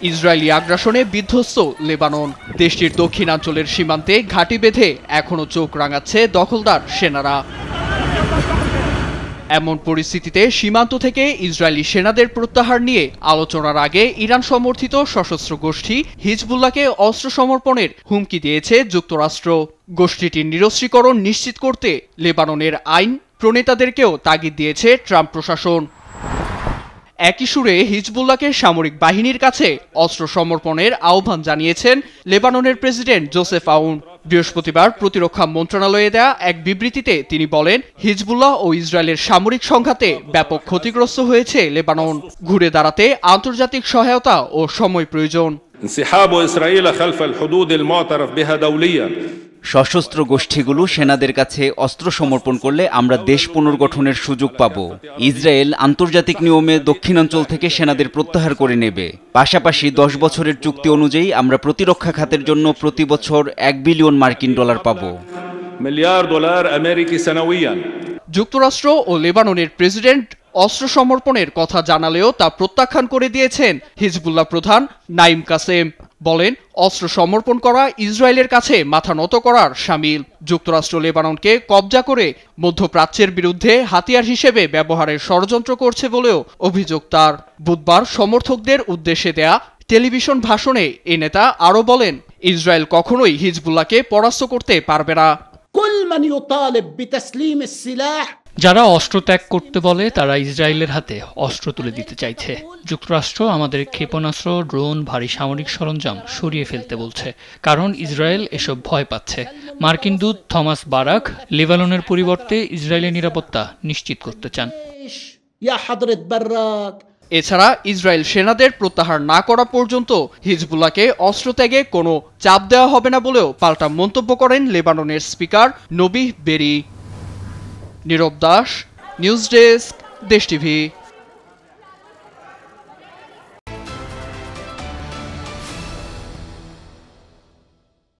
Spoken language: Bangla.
ইসরায়েলি আগ্রাসনে বিধ্বস্ত লেবানন। দেশটির দক্ষিণাঞ্চলের সীমান্তে ঘাঁটি বেঁধে এখনও চোখ রাঙাচ্ছে দখলদার সেনারা। এমন পরিস্থিতিতে সীমান্ত থেকে ইসরায়েলি সেনাদের প্রত্যাহার নিয়ে আলোচনার আগে ইরান সমর্থিত সশস্ত্র গোষ্ঠী হিজবুল্লাহকে অস্ত্র সমর্পণের হুমকি দিয়েছে যুক্তরাষ্ট্র। গোষ্ঠীটির নিরস্ত্রীকরণ নিশ্চিত করতে লেবাননের আইন প্রণেতাদেরকেও তাগিদ দিয়েছে ট্রাম্প প্রশাসন। একই সুরে হিজবুল্লাহকে সামরিক বাহিনীর কাছে অস্ত্র সমর্পণের আহ্বান জানিয়েছেন লেবাননের প্রেসিডেন্ট জোসেফ আউন। বৃহস্পতিবার প্রতিরক্ষা মন্ত্রণালয়ে দেয়া এক বিবৃতিতে তিনি বলেন, হিজবুল্লাহ ও ইসরায়েলের সামরিক সংঘাতে ব্যাপক ক্ষতিগ্রস্ত হয়েছে লেবানন। ঘুরে দাঁড়াতে আন্তর্জাতিক সহায়তা ও সময় প্রয়োজন। সশস্ত্র গোষ্ঠীগুলো সেনাদের কাছে অস্ত্র সমর্পণ করলে আমরা দেশ পুনর্গঠনের সুযোগ পাব। ইসরায়েল আন্তর্জাতিক নিয়মে দক্ষিণাঞ্চল থেকে সেনাদের প্রত্যাহার করে নেবে। পাশাপাশি 10 বছরের চুক্তি অনুযায়ী আমরা প্রতিরক্ষা খাতের জন্য প্রতি বছর $1 বিলিয়ন পাব। যুক্তরাষ্ট্র ও লেবাননের প্রেসিডেন্ট অস্ত্র সমর্পণের কথা জানালেও তা প্রত্যাখ্যান করে দিয়েছেন হিজবুল্লাহ প্রধান নাইম কাসেম। বলেন, অস্ত্র সমর্পণ করা ইসরায়েলের কাছে মাথা নত করার শামিল। যুক্তরাষ্ট্র লেবাননকে কবজা করে মধ্যপ্রাচ্যের বিরুদ্ধে হাতিয়ার হিসেবে ব্যবহারের ষড়যন্ত্র করছে বলেও অভিযোগ তার। বুধবার সমর্থকদের উদ্দেশ্যে দেয়া টেলিভিশন ভাষণে এ নেতা আরও বলেন, ইসরায়েল কখনোই হিজবুল্লাহকে পরাস্ত করতে পারবে না। যারা অস্ত্র ত্যাগ করতে বলে তারা ইসরায়েলের হাতে অস্ত্র তুলে দিতে চাইছে। যুক্তরাষ্ট্র আমাদের ক্ষেপণাস্ত্র, ড্রোন, ভারী সামরিক সরঞ্জাম সরিয়ে ফেলতে বলছে, কারণ ইসরায়েল এসব ভয় পাচ্ছে। মার্কিন দূত থমাস বারাক লেবাননের পরিবর্তে ইসরায়েলের নিরাপত্তা নিশ্চিত করতে চান। এছাড়া ইসরায়েল সেনাদের প্রত্যাহার না করা পর্যন্ত হিজবুল্লাহকে অস্ত্র ত্যাগে কোনো চাপ দেওয়া হবে না বলেও পাল্টা মন্তব্য করেন লেবাননের স্পিকার নবিহ বেরি। নীরব দাস, নিউজ ডেস্ক, দেশ টিভি।